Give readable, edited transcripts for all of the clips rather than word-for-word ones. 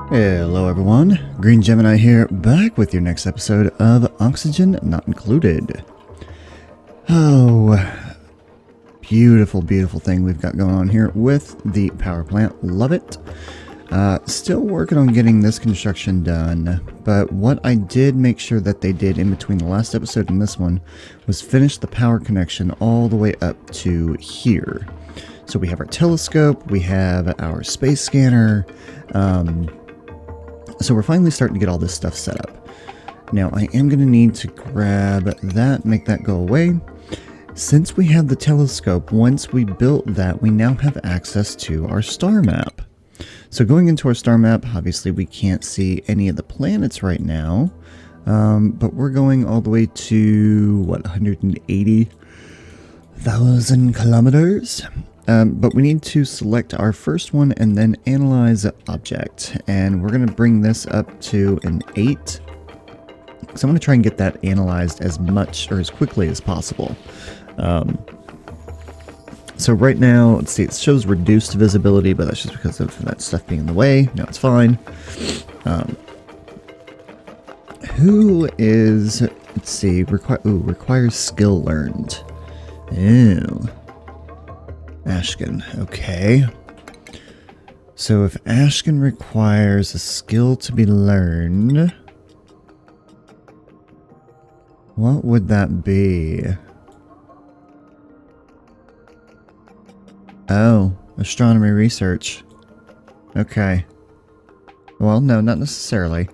Hello everyone, Green Gemini here, back with your next episode of Oxygen Not Included. Oh, beautiful, beautiful thing we've got going on here with the power plant. Love it. Still working on getting this construction done, but what I did make sure that they did in between the last episode and this one was finish the power connection all the way up to here. So we have our telescope, we have our space scanner, so we're finally starting to get all this stuff set up. Now I am going to need to grab that, make that go away. Since we have the telescope, once we built that, we now have access to our star map. So going into our star map, obviously we can't see any of the planets right now, but we're going all the way to, what, 180,000 kilometers? But we need to select our first one and then analyze object. And we're going to bring this up to an 8. So I'm going to try and get that analyzed as much or as quickly as possible. So right now, let's see, it shows reduced visibility, but that's just because of that stuff being in the way. No, it's fine. Who is, let's see, requires skill learned. Ew. Ashkin, okay. So if Ashkin requires a skill to be learned, what would that be? Oh, astronomy research. Okay. Well, no, not necessarily.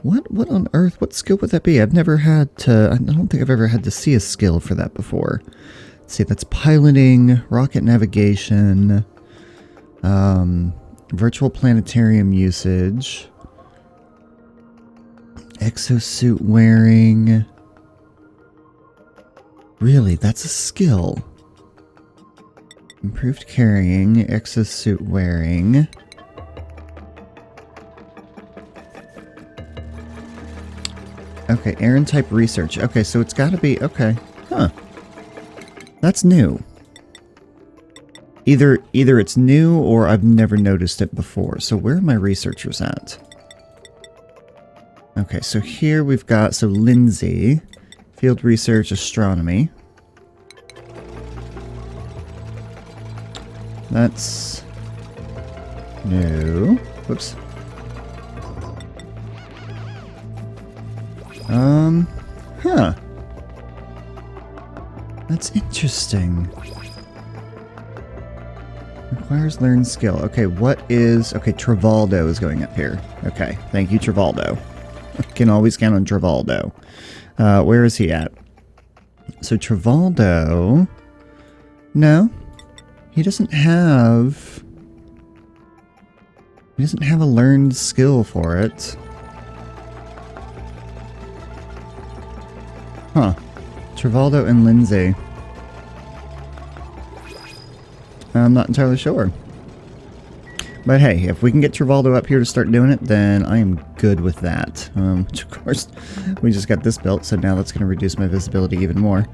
What on earth? What skill would that be? I've never had to... I don't think I've ever had to see a skill for that before. Let's see, that's piloting, rocket navigation, virtual planetarium usage, exosuit wearing. Really, that's a skill. Improved carrying, exosuit wearing. Okay, Aaron type research. Okay, so it's gotta be, okay. Huh. That's new. Either it's new or I've never noticed it before. So where are my researchers at? Okay, so here we've got, so Lindsay, field research, astronomy. That's no. Whoops. Huh. That's interesting. Requires learned skill. Okay, what is... Okay, Travaldo is going up here. Okay, thank you, Travaldo. Can always count on Travaldo. Where is he at? So Travaldo... No. He doesn't have... He doesn't have a learned skill for it. Huh. Travaldo and Lindsay. I'm not entirely sure. But hey, if we can get Travaldo up here to start doing it, then I am good with that. Which of course, we just got this built, so now that's going to reduce my visibility even more.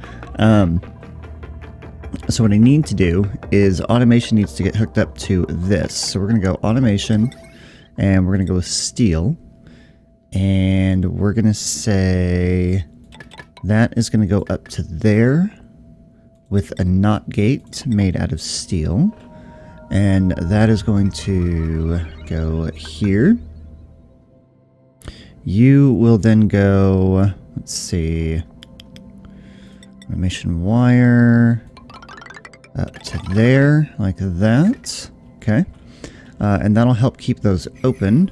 So what I need to do is automation needs to get hooked up to this. So we're going to go automation, and we're going to go with steel. And we're going to say... That is going to go up to there with a NOT gate made out of steel. And that is going to go here. You will then go, let's see, automation wire up to there, like that. Okay. And that'll help keep those open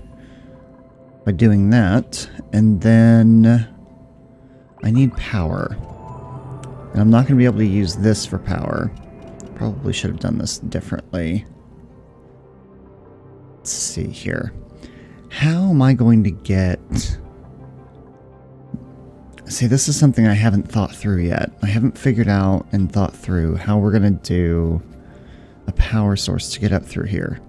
by doing that. And then... I need power. And I'm not going to be able to use this for power. Probably should have done this differently. Let's see here. How am I going to get... See, this is something I haven't thought through yet. I haven't figured out and thought through how we're going to do a power source to get up through here.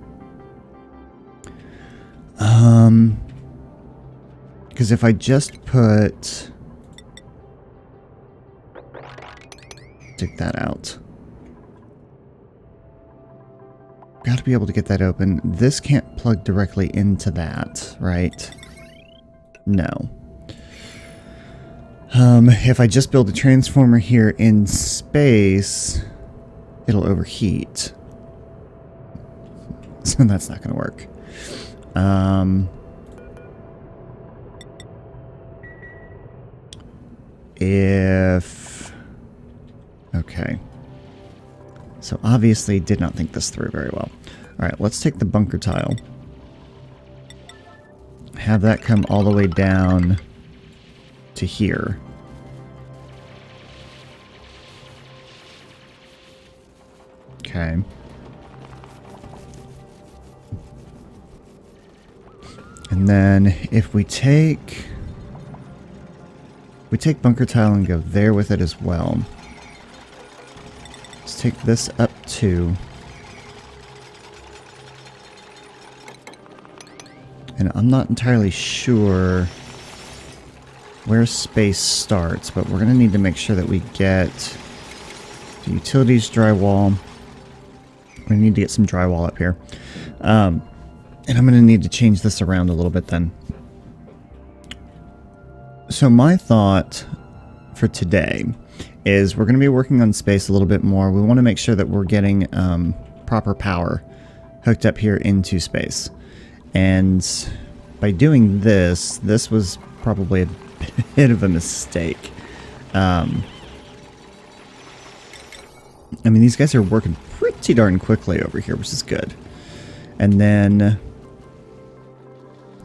Because if I just put... Take that out. got to be able to get that open. This can't plug directly into that, right? No. If I just build a transformer here in space, it'll overheat. So that's not going to work. Okay. So obviously did not think this through very well. Alright, let's take the bunker tile. Have that come all the way down to here. Okay. And then if we take bunker tile and go there with it as well. Let's take this up too. And I'm not entirely sure where space starts, but we're going to need to make sure that we get the utilities drywall. We need to get some drywall up here. And I'm going to need to change this around a little bit then. So my thought for today is we're going to be working on space a little bit more. We want to make sure that we're getting proper power hooked up here into space. And by doing this, this was probably a bit of a mistake. I mean, these guys are working pretty darn quickly over here, which is good. And then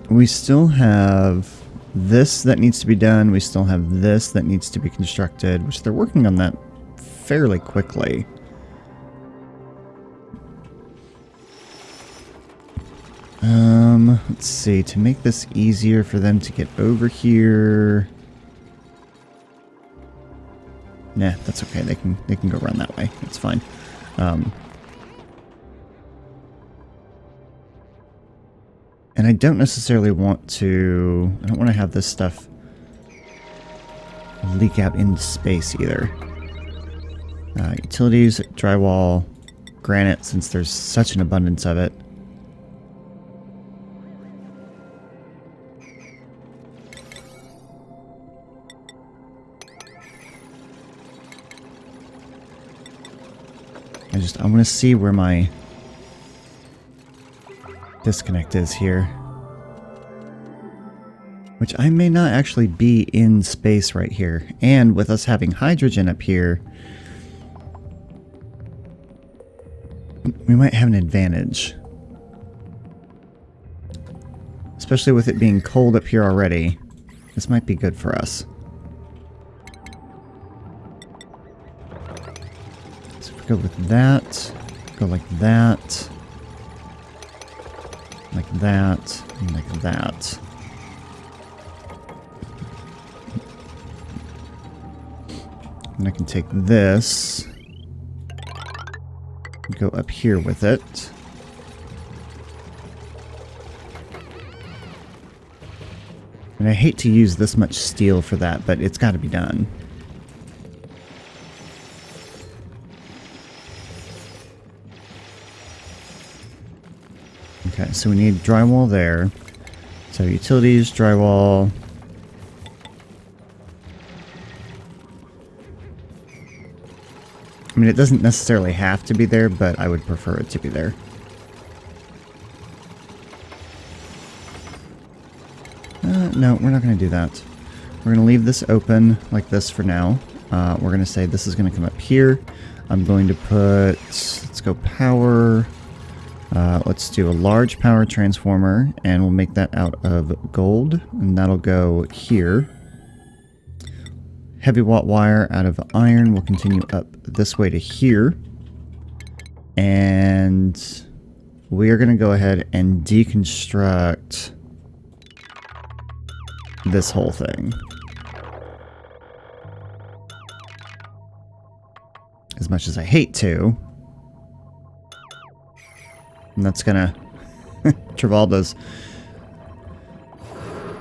we still have this that needs to be done. We still have this that needs to be constructed, which they're working on that fairly quickly. Let's see, to make this easier for them to get over here. Nah, that's okay. They can go around that way. That's fine. And I don't necessarily want to... I don't want to have this stuff leak out into space either. Utilities, drywall, granite, since there's such an abundance of it. I want to see where my disconnect is here. Which I may not actually be in space right here. And with us having hydrogen up here, we might have an advantage. Especially with it being cold up here already. This might be good for us. So if we go with that, go like that, like that, and like that. And I can take this and go up here with it. And I hate to use this much steel for that, but it's got to be done. Okay, so we need drywall there. So utilities, drywall. I mean, it doesn't necessarily have to be there, but I would prefer it to be there. No, we're not going to do that. We're going to leave this open like this for now. We're going to say this is going to come up here. I'm going to put, let's go power. Let's do a large power transformer, and we'll make that out of gold, and that'll go here. Heavy watt wire out of iron will continue up this way to here. And we are going to go ahead and deconstruct this whole thing. As much as I hate to. And that's gonna... Travolta's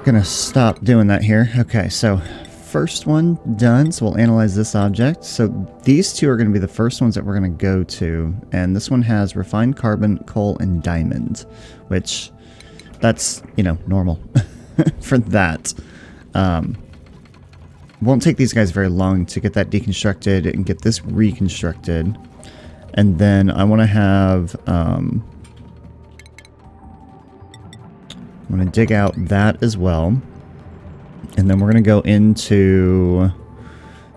gonna stop doing that here. Okay, so first one done, so we'll analyze this object. So these two are going to be the first ones that we're going to go to, and this one has refined carbon, coal, and diamond, which that's, you know, normal for that. Won't take these guys very long to get that deconstructed and get this reconstructed. And then I want to have, I'm going to dig out that as well. And then we're going to go into,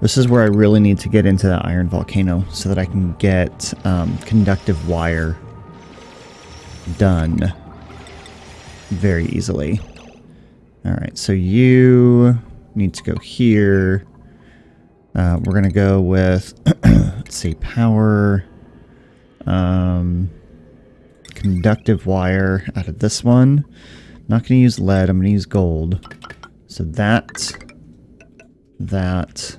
this is where I really need to get into the iron volcano so that I can get conductive wire done very easily. Alright, so you need to go here. We're going to go with, let's see, power, conductive wire out of this one. I'm not going to use lead, I'm going to use gold. So that, and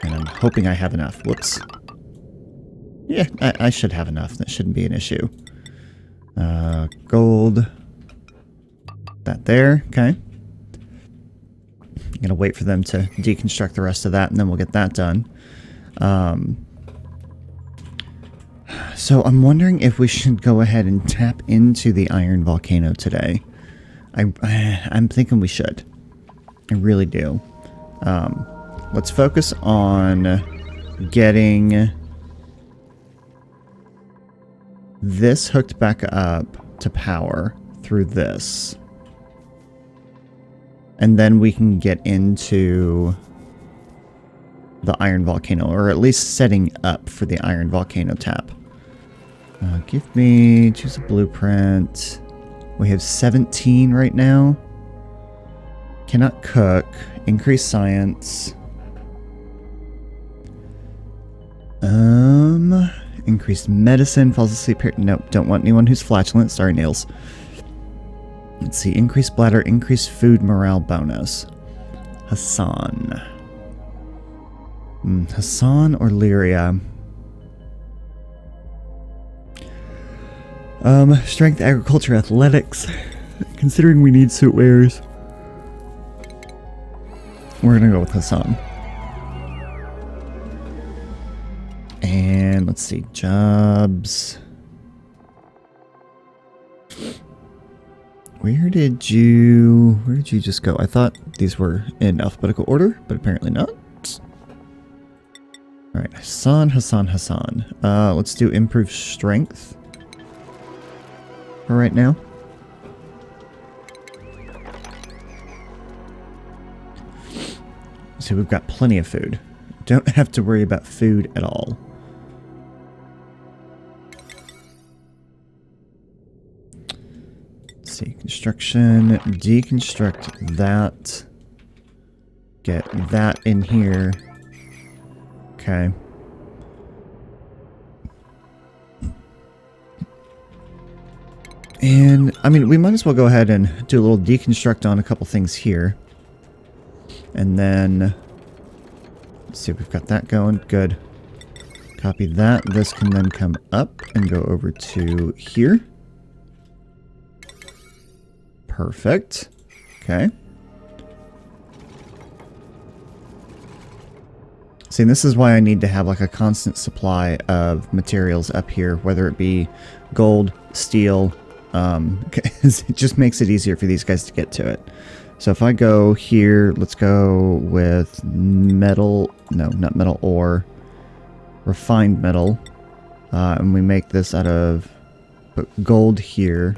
I'm hoping I have enough. Whoops. Yeah, I should have enough. That shouldn't be an issue. Gold. That there. Okay. I'm going to wait for them to deconstruct the rest of that, and then we'll get that done. So I'm wondering if we should go ahead and tap into the iron volcano today. I'm thinking we should. I really do. Let's focus on getting this hooked back up to power through this. And then we can get into the iron volcano, or at least setting up for the iron volcano tap. Choose a blueprint. We have 17 right now. Cannot cook. Increase science. Increased medicine. Falls asleep here. Nope, don't want anyone who's flatulent. Sorry, nails. Let's see. Increased bladder. Increased food morale bonus. Hassan. Hassan or Lyria? Strength, agriculture, athletics. Considering we need suit wearers, we're gonna go with Hassan. And let's see, jobs. Where did you just go? I thought these were in alphabetical order, but apparently not. Alright, Hassan. Let's do improved strength for right now. So we've got plenty of food. Don't have to worry about food at all. Let's see, construction, deconstruct that. Get that in here. Okay. And, I mean, we might as well go ahead and do a little deconstruct on a couple things here. And then, let's see if we've got that going. Good. Copy that. This can then come up and go over to here. Perfect. Okay. See, this is why I need to have like a constant supply of materials up here, whether it be gold, steel, because it just makes it easier for these guys to get to it. So if I go here, let's go with metal, no, not metal ore, refined metal, and we make this out of gold here.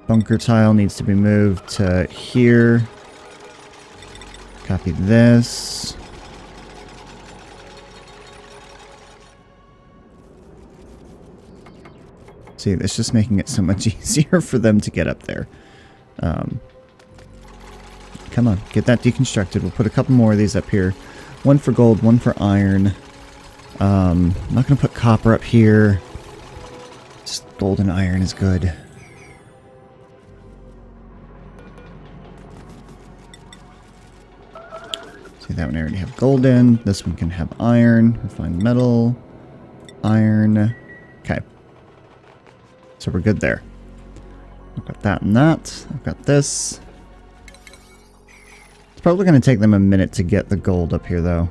Bunker tile needs to be moved to here. Copy this. See, it's just making it so much easier for them to get up there. Come on, get that deconstructed. We'll put a couple more of these up here. One for gold, one for iron. I'm not going to put copper up here. Just gold and iron is good. See, that one I already have gold in. This one can have iron. Refined metal. Iron. Okay. So we're good there. I've got that and that. I've got this. It's probably going to take them a minute to get the gold up here, though.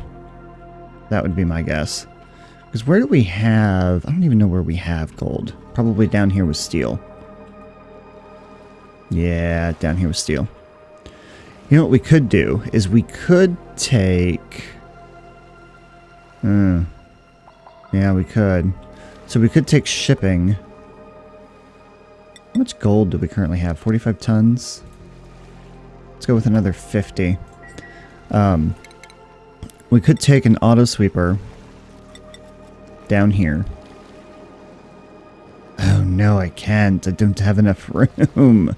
That would be my guess. Because where do we have... I don't even know where we have gold. Probably down here with steel. Yeah, down here with steel. You know what we could do is we could take... yeah, we could. So we could take shipping. How much gold do we currently have? 45 tons? Let's go with another 50. We could take an auto sweeper down here. Oh no, I can't. I don't have enough room.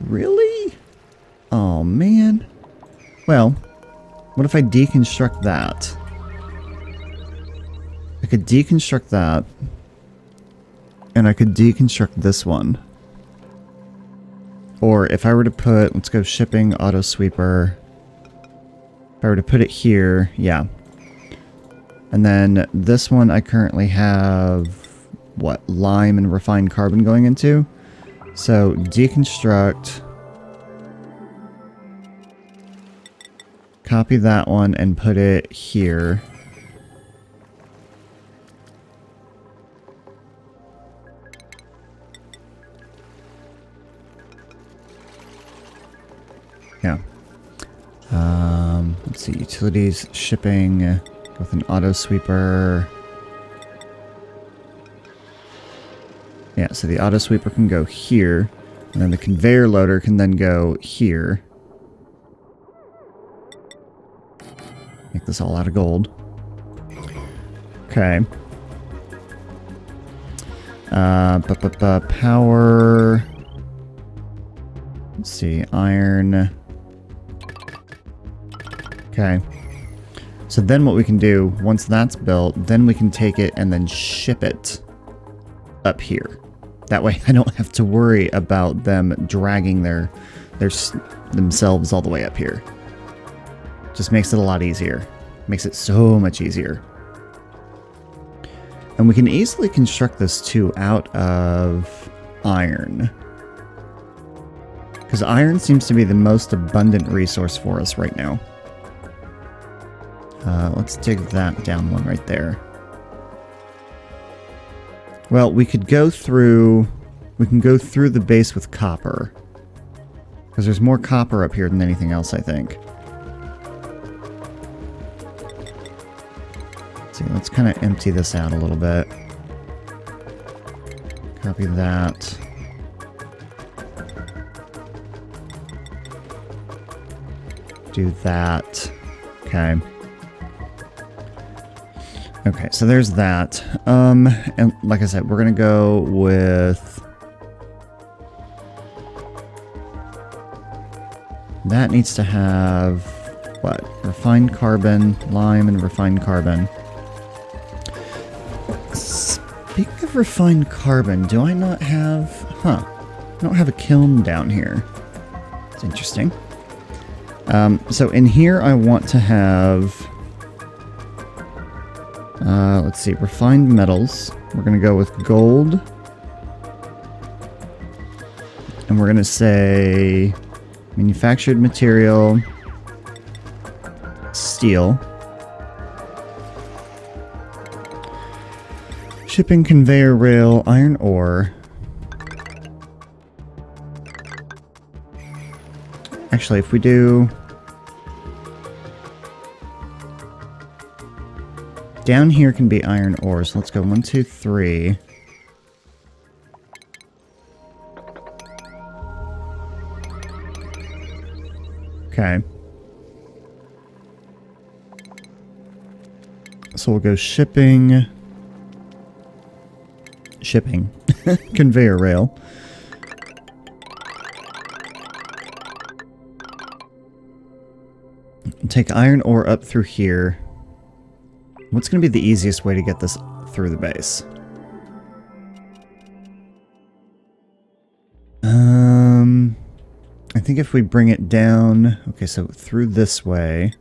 Really? Oh man. Well, what if I deconstruct that? I could deconstruct that. And I could deconstruct this one. Or if I were to put, let's go shipping, auto sweeper. If I were to put it here, yeah. And then this one I currently have, what, lime and refined carbon going into. So deconstruct. Copy that one and put it here. Yeah. Let's see, utilities, shipping, with an auto sweeper. Yeah, so the auto sweeper can go here, and then the conveyor loader can then go here. Make this all out of gold. Okay. Power. Let's see, iron. Okay. So then what we can do, once that's built, then we can take it and then ship it up here. That way I don't have to worry about them dragging themselves all the way up here. Just makes it a lot easier. Makes it so much easier. And we can easily construct this too out of iron. Because iron seems to be the most abundant resource for us right now. Let's dig that down one right there. Well, we could go through... We can go through the base with copper. Because there's more copper up here than anything else, I think. Let's see, let's kind of empty this out a little bit. Copy that. Do that. Okay. Okay, so there's that. And like I said, we're gonna go with... That needs to have... What? Refined carbon, lime, and refined carbon. Speaking of refined carbon, do I not have... Huh. I don't have a kiln down here. It's interesting. So in here I want to have... let's see, refined metals. We're going to go with gold. And we're going to say manufactured material, steel, shipping conveyor rail, iron ore. Actually, if we do... Down here can be iron ore, so let's go 1, 2, 3. Okay. So we'll go shipping. Shipping. Conveyor rail. Take iron ore up through here. What's going to be the easiest way to get this through the base? I think if we bring it down... Okay, so through this way.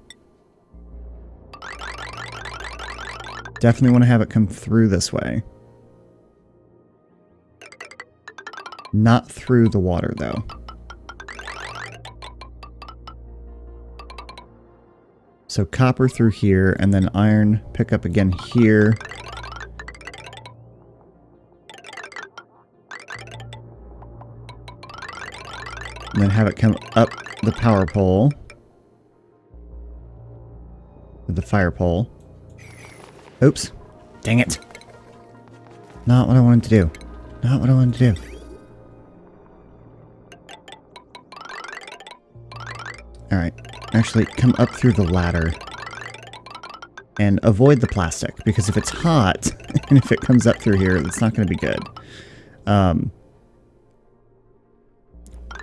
Definitely want to have it come through this way. Not through the water, though. So copper through here, and then iron pick up again here. And then have it come up the power pole. With the fire pole. Oops. Dang it. Not what I wanted to do. Not what I wanted to do. Alright. Actually, come up through the ladder. And avoid the plastic. Because if it's hot, and if it comes up through here, it's not going to be good.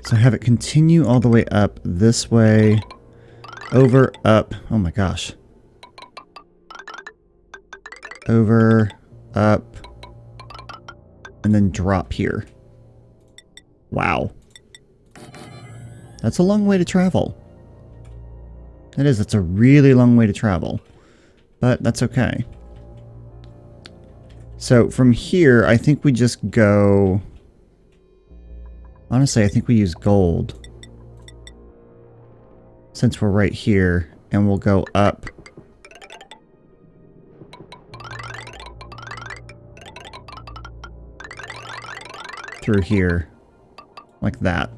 So have it continue all the way up this way. Over, up. Oh my gosh. Over, up. And then drop here. Wow. That's a long way to travel. It is. It's a really long way to travel. But that's okay. So from here, I think we just go... Honestly, I think we use gold. Since we're right here. And we'll go up. Through here. Like that.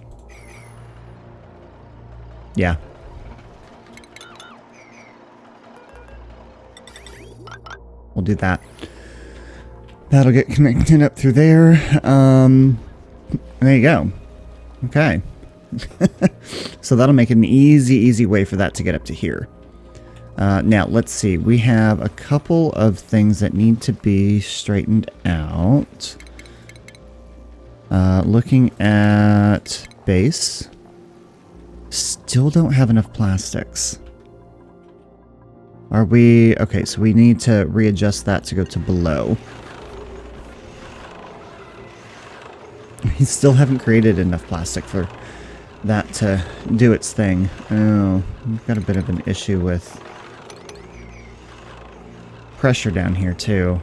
Yeah. We'll do that. That'll get connected up through there. There you go. Okay. So that'll make it an easy way for that to get up to here. Now, let's see. We have a couple of things that need to be straightened out. Looking at base. Still don't have enough plastics. Are we... Okay, so we need to readjust that to go to below. We still haven't created enough plastic for that to do its thing. Oh, we've got a bit of an issue with pressure down here, too.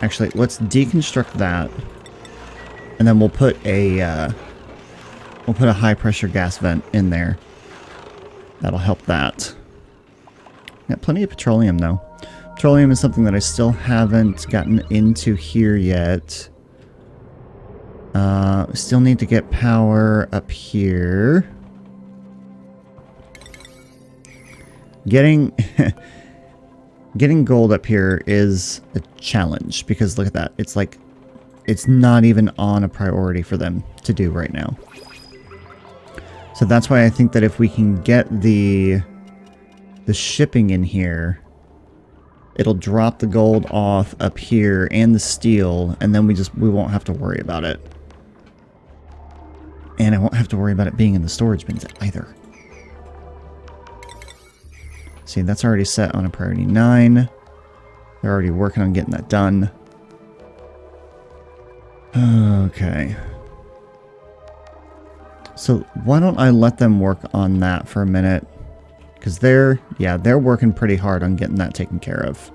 Actually, let's deconstruct that. And then we'll put a high pressure gas vent in there. That'll help that. Got plenty of petroleum though. Petroleum is something that I still haven't gotten into here yet. Still need to get power up here. Getting gold up here is a challenge because look at that. It's like it's not even on a priority for them to do right now. So that's why I think that if we can get the shipping in here, it'll drop the gold off up here and the steel, and then we won't have to worry about it. And I won't have to worry about it being in the storage bins either. See, that's already set on a priority 9. They're already working on getting that done. Okay. So why don't I let them work on that for a minute? Because they're working pretty hard on getting that taken care of.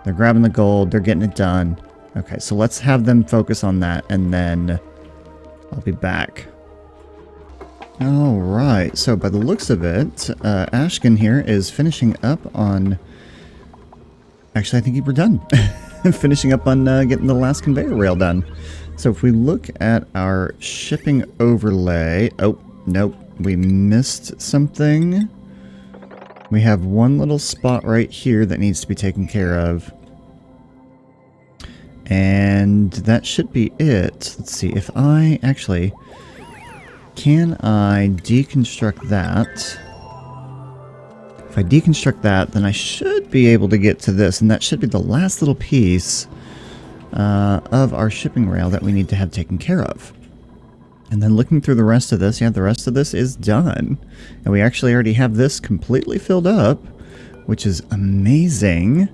They're grabbing the gold, they're getting it done. Okay, so let's have them focus on that, and then I'll be back. Alright, so by the looks of it, Ashkin here is finishing up on... Actually, I think we're done. Finishing up on getting the last conveyor rail done. So if we look at our shipping overlay... Oh, nope, we missed something. We have one little spot right here that needs to be taken care of. And that should be it. Let's see, if I actually... Can I deconstruct that? If I deconstruct that, then I should be able to get to this, and that should be the last little piece of our shipping rail that we need to have taken care of. And then looking through the rest of this, yeah, the rest of this is done. And we actually already have this completely filled up, which is amazing.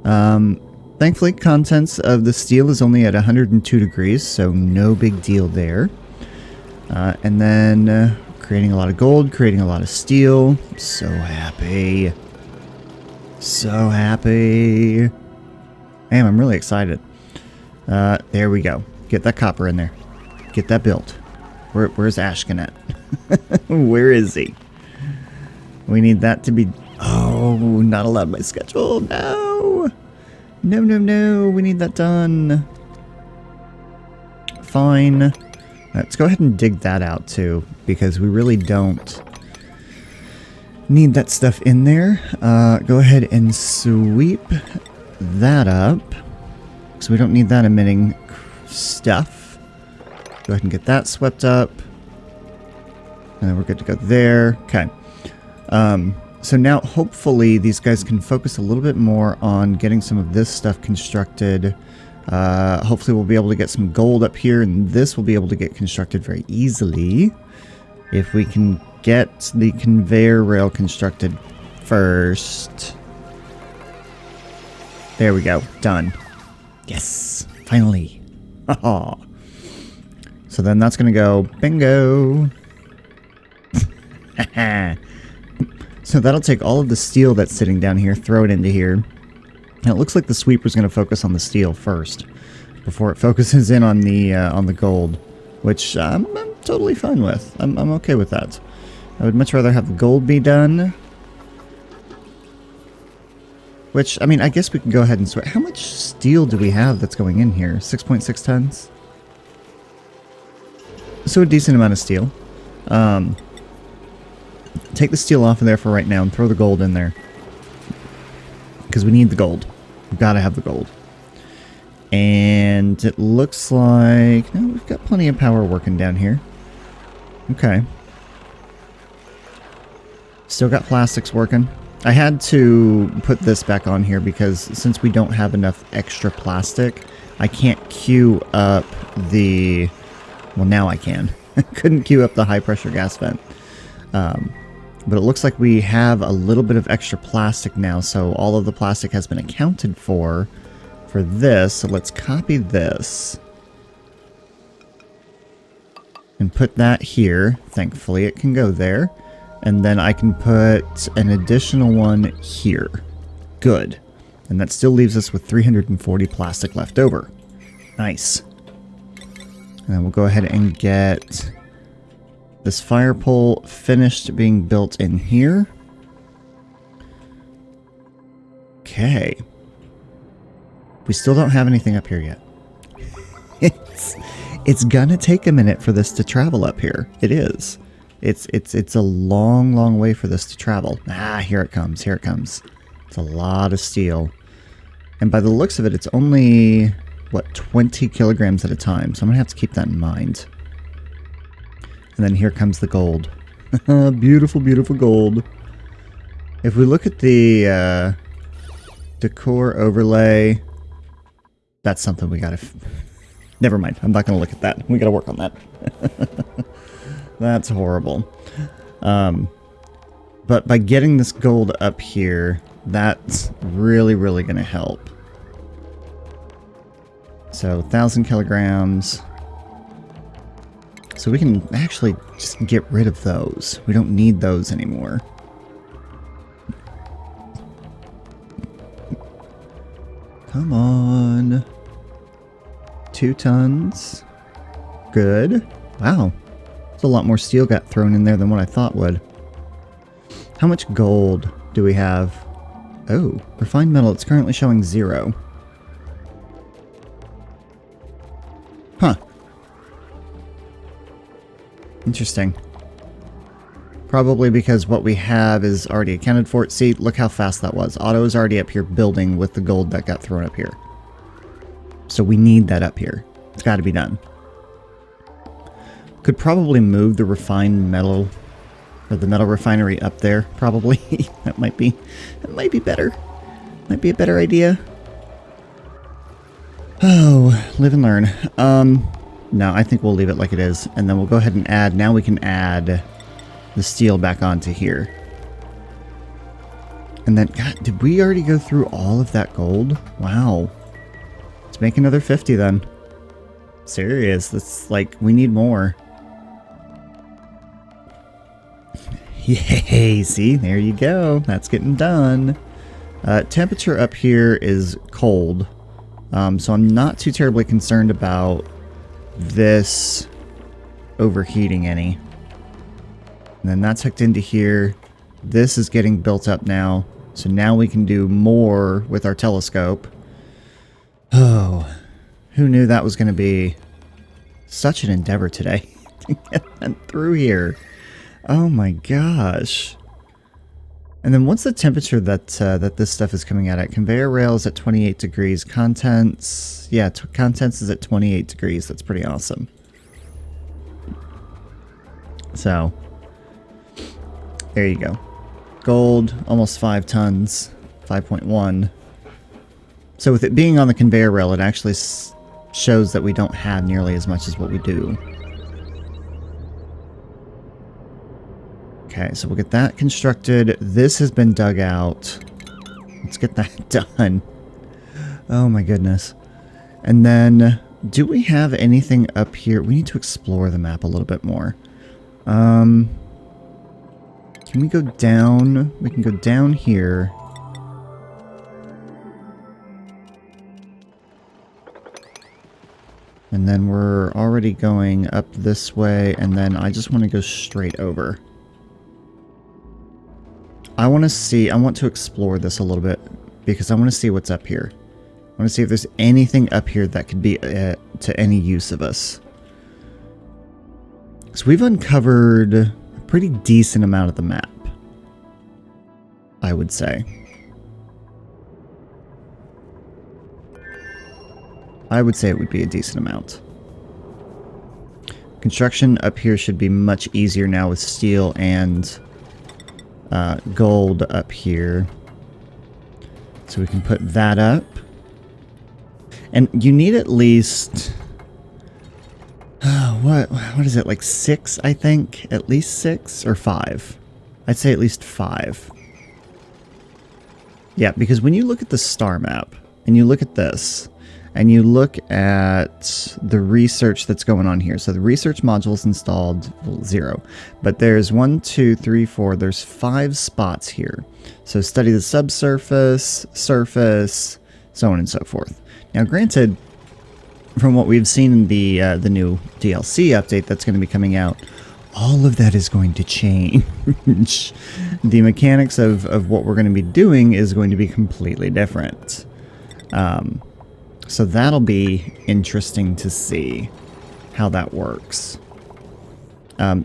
Thankfully, contents of the steel is only at 102 degrees, so no big deal there. And then creating a lot of gold, creating a lot of steel. So happy. So happy. Man, I'm really excited. There we go. Get that copper in there. Get that built. Where's Ashkin at? Where is he? We need that to be... Oh, not allowed by schedule. No. No, no, no. We need that done. Fine. Let's go ahead and dig that out too, because we really don't need that stuff in there. Go ahead and sweep that up, because we don't need that emitting stuff. Go ahead and get that swept up. And then we're good to go there. Okay. So now hopefully these guys can focus a little bit more on getting some of this stuff constructed. Hopefully we'll be able to get some gold up here, and this will be able to get constructed very easily if we can get the conveyor rail constructed first. There we go. Done. Yes. Finally. So then that's going to go bingo. So that'll take all of the steel that's sitting down here, throw it into here. And it looks like the sweeper's going to focus on the steel first before it focuses in on the gold, which I'm totally fine with. I'm okay with that. I would much rather have the gold be done. Which, I mean, I guess we can go ahead and sweat. How much steel do we have that's going in here? 6.6 tons? So a decent amount of steel. Take the steel off of there for right now and throw the gold in there. Because we need the gold. We've got to have the gold. And it looks like... No, we've got plenty of power working down here. Okay. Still got plastics working. I had to put this back on here because since we don't have enough extra plastic, I can't queue up the... Well, now I can. I couldn't queue up the high pressure gas vent. But it looks like we have a little bit of extra plastic now, so all of the plastic has been accounted for this. So let's copy this and put that here. Thankfully, it can go there. And then I can put an additional one here. Good. And that still leaves us with 340 plastic left over. Nice. And then we'll go ahead and get this fire pole finished being built in here. Okay. We still don't have anything up here yet. It's gonna take a minute for this to travel up here. It is. It's a long, long way for this to travel. Ah, here it comes. Here it comes. It's a lot of steel. And by the looks of it, it's only, what, 20 kilograms at a time. So I'm gonna have to keep that in mind. And then here comes the gold. Beautiful, beautiful gold. If we look at the decor overlay, that's something we gotta... Never mind, I'm not gonna look at that. We gotta work on that. That's horrible. But by getting this gold up here, that's really, really gonna help. So 1,000 kilograms... So we can actually just get rid of those. We don't need those anymore. Come on. 2 tons. Good. Wow. There's a lot more steel got thrown in there than what I thought would. How much gold do we have? Oh, refined metal. It's currently showing 0. Huh. Interesting. Probably because what we have is already accounted for. See, look how fast that was. Auto is already up here building with the gold that got thrown up here. So we need that up here. It's got to be done. Could probably move the refined metal, or the metal refinery up there, probably. That might be better. Might be a better idea. Oh, live and learn. No, I think we'll leave it like it is, and then we'll go ahead and add... Now we can add the steel back onto here. And then... God, did we already go through all of that gold? Wow. Let's make another 50 then. Serious. That's like... We need more. Yay! See? There you go. That's getting done. Temperature up here is cold. So I'm not too terribly concerned about this overheating any. And then that's hooked into here. This is getting built up now. So now we can do more with our telescope. Oh, who knew that was going to be such an endeavor today to get that through here. Oh my gosh. And then what's the temperature that that this stuff is coming out at? Conveyor rails at 28 degrees. Contents, yeah, contents is at 28 degrees. That's pretty awesome. So, there you go. Gold, almost 5 tons, 5.1. So with it being on the conveyor rail, it actually shows that we don't have nearly as much as what we do. Okay, so we'll get that constructed. This has been dug out. Let's get that done. Oh my goodness. And then, do we have anything up here? We need to explore the map a little bit more. Can we go down? We can go down here. And then we're already going up this way, and then I just want to go straight over. I want to explore this a little bit, because I want to see what's up here. I want to see if there's anything up here that could be to any use of us. So we've uncovered a pretty decent amount of the map, I would say. I would say it would be a decent amount. Construction up here should be much easier now with steel and gold up here. So we can put that up. And you need at least... what is it, like 6, I think? At least 6 or 5? I'd say at least 5. Yeah, because when you look at the star map, and you look at this, and you look at the research that's going on here. So the research module is installed, well, 0. But there's 1, 2, 3, 4, there's 5 spots here. So study the subsurface, surface, so on and so forth. Now granted, from what we've seen in the new DLC update that's going to be coming out, all of that is going to change. The mechanics of what we're going to be doing is going to be completely different. So that'll be interesting to see how that works.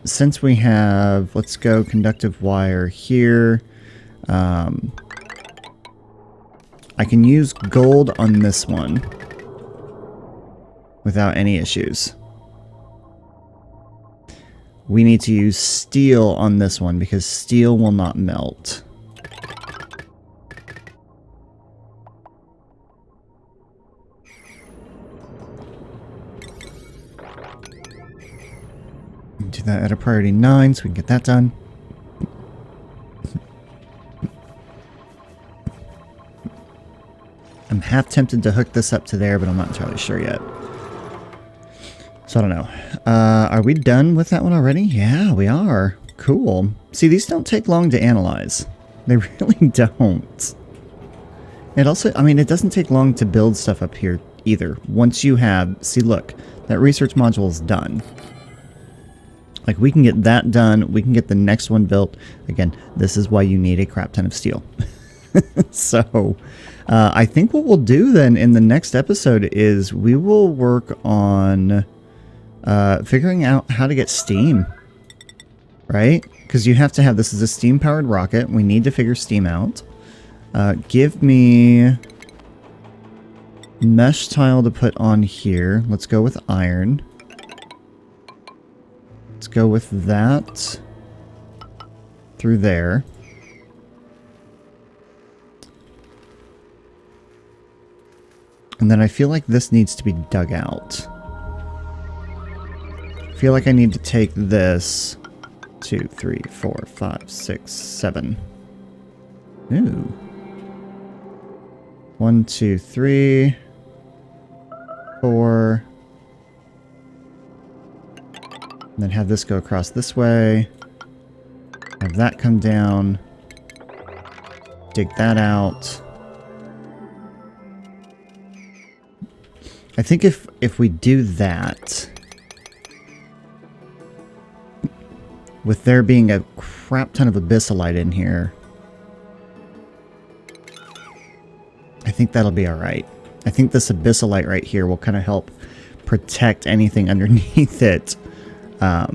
Since we have, let's go conductive wire here. I can use gold on this one without any issues. We need to use steel on this one because steel will not melt. Do that at a priority 9 so we can get that done. I'm half tempted to hook this up to there, but I'm not entirely sure yet. So I don't know. Are we done with that one already? Yeah, we are. Cool. See, these don't take long to analyze. They really don't. It also, I mean, it doesn't take long to build stuff up here either. Once you have, see, look, that research module is done. Like, we can get that done. We can get the next one built. Again, this is why you need a crap ton of steel. So, I think what we'll do then in the next episode is we will work on figuring out how to get steam. Right? Because you have to have, this is a steam-powered rocket. We need to figure steam out. Give me mesh tile to put on here. Let's go with iron. Let's go with that through there. And then I feel like this needs to be dug out. I feel like I need to take this 2, 3, 4, 5, 6, 7. Ooh. 1, 2, 3, 4. And then have this go across this way. Have that come down. Dig that out. I think if we do that, with there being a crap ton of abyssalite in here, I think that'll be alright. I think this abyssalite right here will kind of help protect anything underneath it. I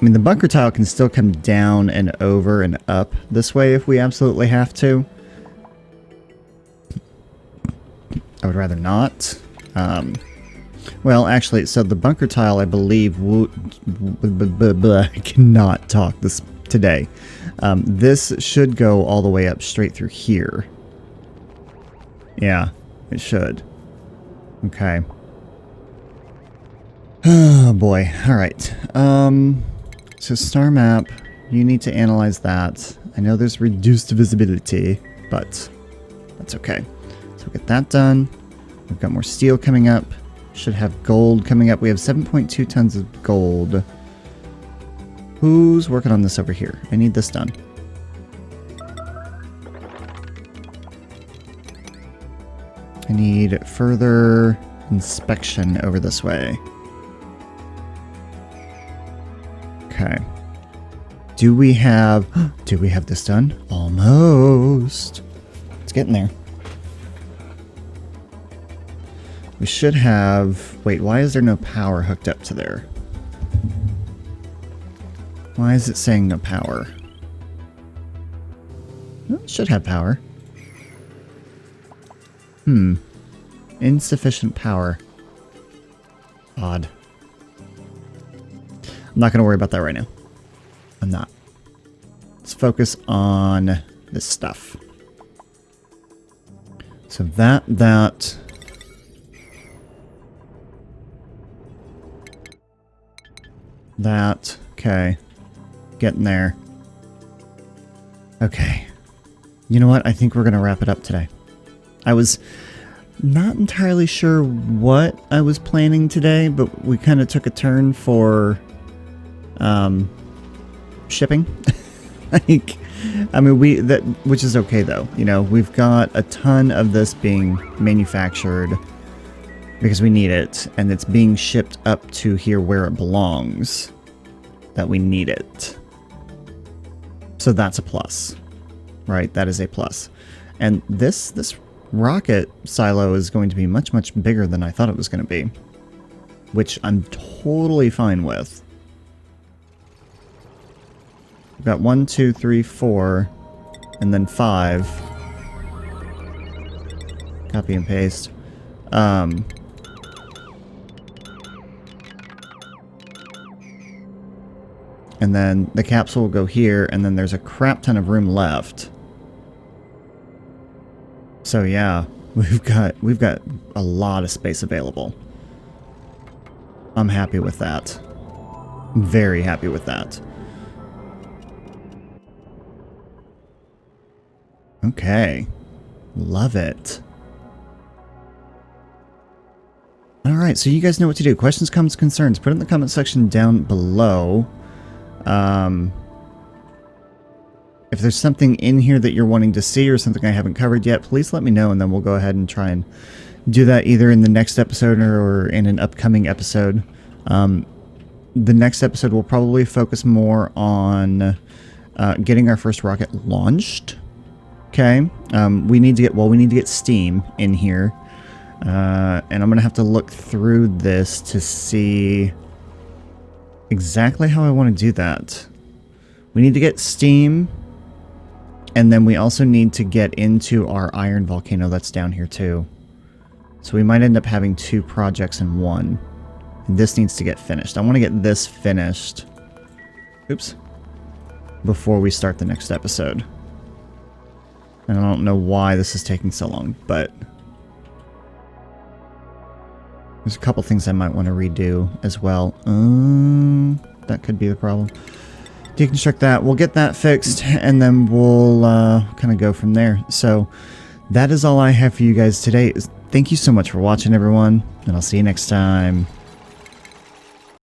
mean, the bunker tile can still come down and over and up this way if we absolutely have to. I would rather not. Well, actually, so the bunker tile, I believe, I cannot talk this today. This should go all the way up straight through here. Yeah, it should. Okay. Oh, boy. All right. So star map, you need to analyze that. I know there's reduced visibility, but that's okay. So we'll get that done. We've got more steel coming up. Should have gold coming up. We have 7.2 tons of gold. Who's working on this over here? I need this done. I need further inspection over this way. Okay. Do we have this done? Almost. It's getting there. We should have... Wait, why is there no power hooked up to there? Why is it saying no power? Well, it should have power. Insufficient power. Odd. I'm not going to worry about that right now. I'm not. Let's focus on this stuff. So that... Okay. Getting there. Okay. You know what? I think we're going to wrap it up today. I was not entirely sure what I was planning today, but we kind of took a turn for shipping. Like, I mean, which is okay though. You know, we've got a ton of this being manufactured because we need it, and it's being shipped up to here where it belongs. That we need it. So that's a plus. Right? That is a plus. And this rocket silo is going to be much, much bigger than I thought it was going to be. Which I'm totally fine with. We've got 1, 2, 3, 4, and then 5. Copy and paste. And then the capsule will go here, and then there's a crap ton of room left. So yeah, we've got a lot of space available. I'm happy with that. I'm very happy with that. Okay. Love it. Alright, so you guys know what to do. Questions, comments, concerns, put it in the comment section down below. If there's something in here that you're wanting to see or something I haven't covered yet, please let me know, and then we'll go ahead and try and do that either in the next episode or in an upcoming episode. The next episode will probably focus more on getting our first rocket launched. Okay, we need to get steam in here, and I'm gonna have to look through this to see exactly how I want to do that. We need to get steam, and then we also need to get into our iron volcano that's down here too. So we might end up having 2 projects in one. And this needs to get finished. I want to get this finished. Oops. Before we start the next episode. And I don't know why this is taking so long, but there's a couple things I might want to redo as well. That could be the problem. Deconstruct that. We'll get that fixed, and then we'll kind of go from there. So that is all I have for you guys today. Thank you so much for watching, everyone, and I'll see you next time.